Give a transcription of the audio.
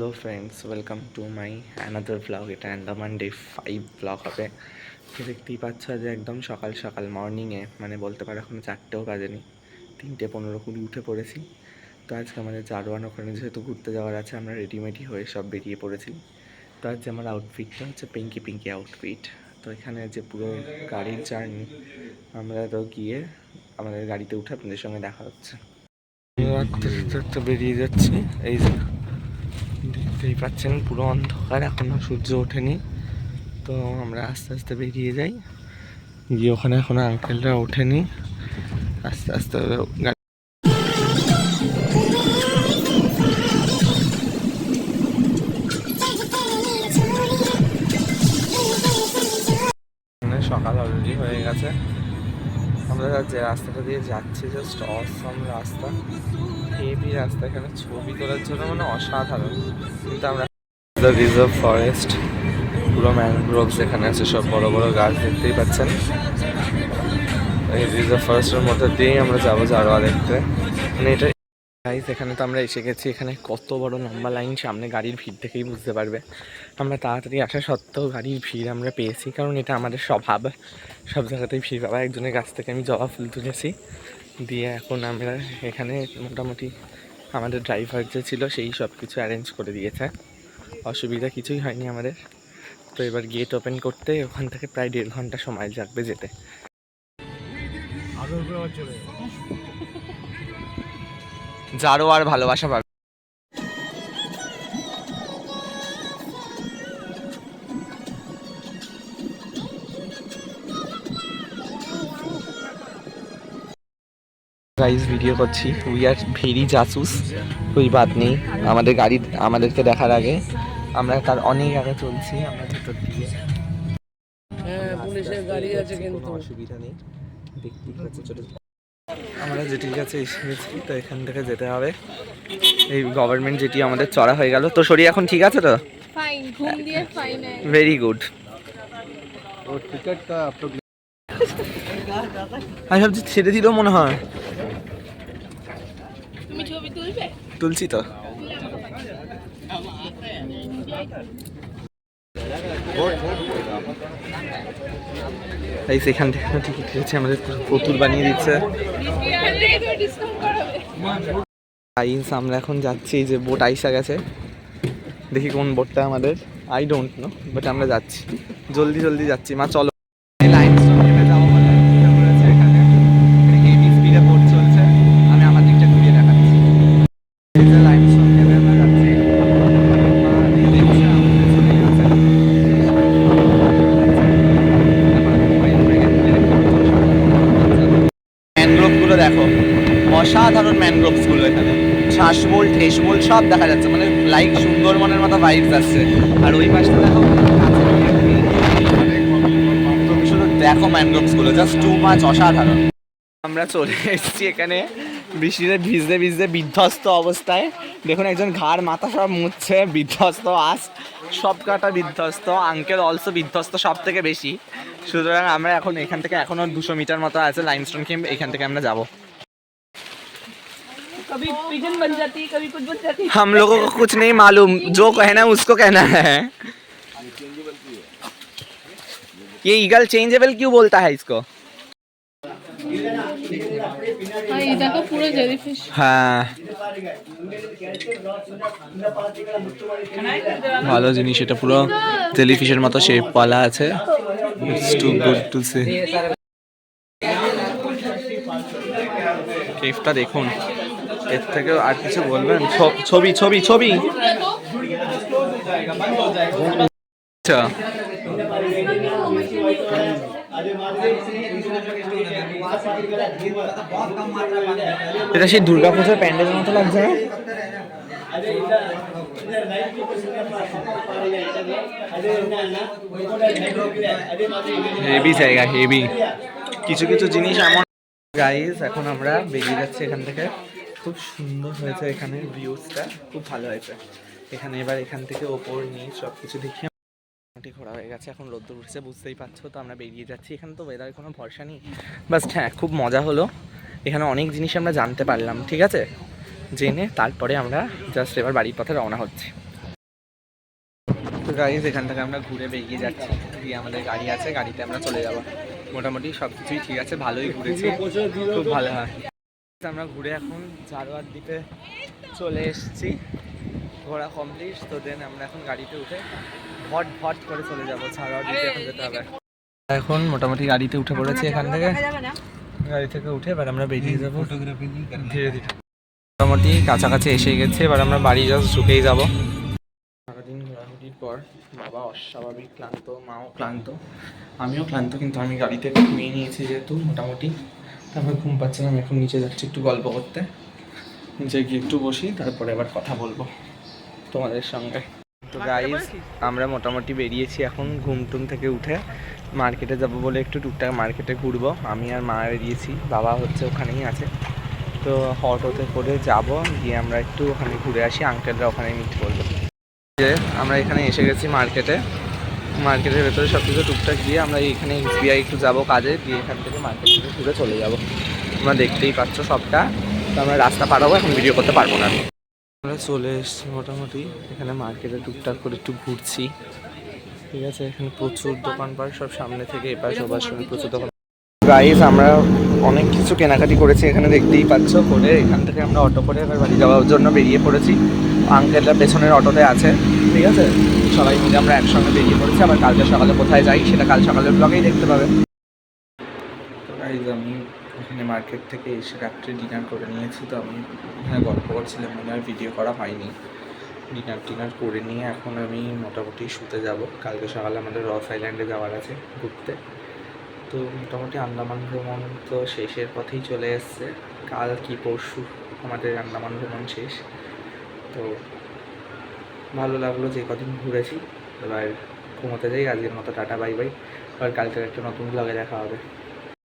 Hello friends, welcome to my another blog. এটা Andaman day 5 blog হবে। তো দেখতেই পাচ্ছ যে একদম সকাল সকাল মর্নিংয়ে, মানে বলতে পারো এখনো 4টেও বাজেনি, 3:15 উঠে পড়েছি। তো আজকে আমাদের জারোয়ান ওখানে যেহেতু ঘুরতে যাওয়ার আছে, আমরা রেডিমেডি হয়ে সব বেরিয়ে পড়েছি। তো আজকে আমার আউটফিটটা হচ্ছে পিঙ্কি পিঙ্কি আউটফিট। তো এখানে যে পুরো গাড়ির জার্নি, আমরা তো গিয়ে আমাদের গাড়িতে উঠে আপনাদের সঙ্গে দেখা হচ্ছে। বেরিয়ে যাচ্ছি, এই যে দেখতেই পাচ্ছেন পুরো অন্ধকার, এখনো সূর্য ওঠেনি। তো আমরা আস্তে আস্তে বেরিয়ে যাই, গিয়ে ওখানে এখনো আঙ্কেলরা ওঠেনি, আস্তে আস্তে সকাল অলরেডি হয়ে গেছে। আমরা যে রাস্তাটা দিয়ে যাচ্ছি জাস্ট অসম রাস্তা, হেভি রাস্তা। এখানে ছবি তোলার জন্য মানে অসাধারণ। কিন্তু আমরা রিজার্ভ ফরেস্ট, পুরো ম্যানগ্রোভস এখানে আছে, সব বড় বড় গাছ দেখতেই পাচ্ছেন। এই রিজার্ভ ফরেস্টের মধ্যে দিয়েই আমরা যাবো জারোয়া দেখতে। মানে এটা গাইস, এখানে তো আমরা এসে গেছি। এখানে কত বড় লম্বা লাইন, সামনে গাড়ির ভিড় দেখেই বুঝতে পারবে। আমরা তাড়াতাড়ি আসা সত্ত্বেও গাড়ির ভিড় আমরা পেয়েছি, কারণ এটা আমাদের স্বভাব, সব জায়গাতেই ভিড় পাওয়া। একজনের কাছ থেকে আমি জবা ফুল তুলেছি, দিয়ে এখন আমরা এখানে মোটামুটি আমাদের ড্রাইভার যে ছিল সেই সব কিছু অ্যারেঞ্জ করে দিয়েছে, অসুবিধা কিছুই হয়নি আমাদের। তো এবার গেট ওপেন করতে ওখান থেকে প্রায় 1.5 ঘন্টা সময় লাগবে যেতে। জারোয়ার ভালোবাসা পাবে। গাইস, ভিডিও করছি, উই আর ভেরি জাসুস, কোই বাত নেই। আমাদের গাড়ি আমাদেরকে দেখার আগে আমরা তার অনেক আগে চলছি, আমরা ভেতর দিয়ে। হ্যাঁ, পুলিশের গাড়ি আছে, কিন্তু কোনো অসুবিধা নেই। দেখতেই পাচ্ছি ছোট আমরা যেটির কাছে এসে গেছি, তো এখান থেকে যেতে হবে। এই গভর্নমেন্ট যেটি আমাদের চড়া হয়ে গেল। তো শরীর এখন ঠিক আছে তো? ফাইন, ঘুম দিয়ে ফাইন। Very good. और टिकट का आप लोग আমি ভাবছি ছেড়ে দিলেও মনে হয়। তুমি ছবি তুলবে? তুলছি তো। এই সেখান থেকে টিকিট কেটেছে, আমাদের পুতুল বানিয়ে দিচ্ছে। গাইস, আমরা এখন যাচ্ছি, যে বোট আইসা গেছে। দেখি কোন বোটটা আমাদের, আই ডোন্ট নো, বাট আমরা যাচ্ছি, জলদি জলদি যাচ্ছি। মা চলো। হেভি স্পিডে বোট চলছে, আমি আমার দিকটা ঘুরিয়ে দেখাচ্ছি। ম্যানগ্রোভগুলো দেখো, অসাধারণ ম্যানগ্রোভসগুলো। এখানে শ্বাসমূল ঠেসমূল সব দেখা যাচ্ছে, মানে লাইক সুন্দরবনের মতো ভাইবস আসছে। আর ওই পাশটা দেখো, শুধু দেখো ম্যানগ্রোভসগুলো, জাস্ট টু মাচ অসাধারণ। আমরা চলে এসেছি এখানে বৃষ্টিতে ভিজতে ভিজতে বিধ্বস্ত অবস্থায়। দেখুন, একজন ঘাড় মাথা সব মুছছে, বিধ্বস্ত, সব কাটা বিধ্বস্ত, আঙ্কেল অলসো বিধ্বস্ত সব থেকে বেশি। সুতরাং আমরা এখন এখান থেকে এখনো 200 মিটার মতো আছে লাইমস্টোন ক্যাম্প, এখান থেকে আমরা যাবো। कभी पिजन बन जाती है, कभी कुछ बन जाती है। हम लोगों को कुछ नहीं मालूम, जो कहना है उसको कहना है। ये ईगल चेंजेबल क्यों बोलता है इसको? हाँ, ये देखो पूरा जेलीफिश। हाँ, ভালো জিনিস এটা, পুরো জেলিফিশের মতো শেপ পালা আছে। It's too good to see. কেফটা দেখুন, এর থেকে আর কিছু বলবেন? ছবি ছবি ছবি। আচ্ছা, এটা সেই দুর্গাপূজার প্যান্ডেলের মতো লাগছে না? হেভি জায়গা, হেভি কিছু কিছু জিনিস এমন। গাইস, এখন আমরা বেরিয়ে যাচ্ছি এখান থেকে। খুব সুন্দর হয়েছে এখানে, ভিউজটা খুব ভালো হয়েছে এখানে। এবার এখান থেকে ওপর নিচ সব কিছু দেখি। মোটামুটি ঘোরা হয়ে গেছে, এখন রোদ্দুর উঠছে, বুঝতেই পারছো। তো আমরা বেরিয়ে যাচ্ছি। এখানে তো ওয়েদারের কোনো ভরসা নেই, বাস হ্যাঁ খুব মজা হলো। এখানে অনেক জিনিস আমরা জানতে পারলাম, ঠিক আছে। জেনে তারপরে আমরা জাস্ট এবার বাড়ির পথে রওনা হচ্ছি। তো গাইজ এখান থেকে আমরা ঘুরে বেরিয়ে যাচ্ছি, গিয়ে আমাদের গাড়ি আছে, গাড়িতে আমরা চলে যাব। মোটামুটি সব কিছুই ঠিক আছে, ভালোই ঘুরেছি, খুব ভালো হয়। আমরা ঘুরে এখন ঝাড়ুয়ার দ্বীপে চলে এসেছি, ঘোরা কমপ্লিট। তো দেন আমরা এখন গাড়িতে উঠে ভট ভট করে চলে যাবো ঝাড়ুয়ার দ্বীপে, এখন যেতে হবে। এখন মোটামুটি গাড়িতে উঠে পড়েছি, এখান থেকে গাড়ি থেকে উঠে এবার আমরা বেরিয়ে যাবো ধীরে ধীরে। মোটামুটি কাছাকাছি এসে গেছে, এবার আমরা বাড়ি জাস্ট ঢুকেই যাবো। সারাদিন ঘোরাঘুরির পর বাবা অস্বাভাবিক ক্লান্ত, মাও ক্লান্ত, আমিও ক্লান্ত, কিন্তু আমি গাড়িতে ঘুমিয়ে নিয়েছি যেহেতু মোটামুটি, তারপর ঘুম পাচ্ছে না। আমি এখন নিচে যাচ্ছি একটু গল্প করতে, নিচে গিয়ে একটু বসি, তারপরে আবার কথা বলবো তোমাদের সঙ্গে। তো গাইজ আমরা মোটামুটি বেরিয়েছি এখন ঘুম টুম থেকে উঠে, মার্কেটে যাব বলে একটু টুকটাক মার্কেটে ঘুরবো। আমি আর মা বেরিয়েছি, বাবা হচ্ছে ওখানেই আছে। তো অটোতে করে যাব, গিয়ে আমরা একটু ওখানে ঘুরে আসি, আঙ্কেলরা ওখানে মিট করবো। আমরা এখানে এসে গেছি মার্কেটে, মার্কেটের ভেতরে সব কিছু টুকটাক দিয়ে আমরা এখানে SBI একটু যাবো কাজে, দিয়ে এখান থেকে মার্কেট থেকে ঘুরে চলে যাব। তোমরা দেখতেই পাচ্ছ সবটা, তো আমরা রাস্তা পারাবো, এখন ভিডিও করতে পারবো না। আমরা চলে এসেছি মোটামুটি এখানে মার্কেটে টুকটাক করে একটু ঘুরছি, ঠিক আছে। এখানে প্রচুর দোকানপাট, সব সামনে থেকে এপাশ ওপাশ প্রচুর দোকান। গাইজ আমরা অনেক কিছু কেনাকাটি করেছি এখানে, দেখতেই পাচ্ছ। করে এখান থেকে আমরা অটো করে এবার বাড়ি যাওয়ার জন্য বেরিয়ে পড়েছি। আঙ্কেলরা পেছনের অটোতে আছে, ঠিক আছে। সবাই মিলে আমরা একসঙ্গে বেরিয়ে পড়েছি। আবার কালকে সকালে কোথায় যাই সেটা কাল সকালের ব্লগেই দেখতে পাবে। তো গাইজ আমি এখানে মার্কেট থেকে এসে রাত্রে ডিনার করে নিয়েছি, তো আমি এখানে গল্প করছিলাম, মনে হয় ভিডিও করা হয়নি। ডিনার করে নিয়ে এখন আমি মোটামুটি শুতে যাব। কালকে সকালে আমাদের রস আইল্যান্ডে যাওয়ার আছে ঘুরতে। তো মোটামুটি আন্দামান ভ্রমণ তো শেষের পথেই চলে এসছে, কাল কি পরশু আমাদের আন্দামান ভ্রমণ শেষ। তো ভালো লাগলো যে কদিন ঘুরেছি, এবার ঘুমোতে যাই। আজকের মতো টাটা বাই বাই, আবার কালকের একটা নতুন ব্লগে দেখা হবে।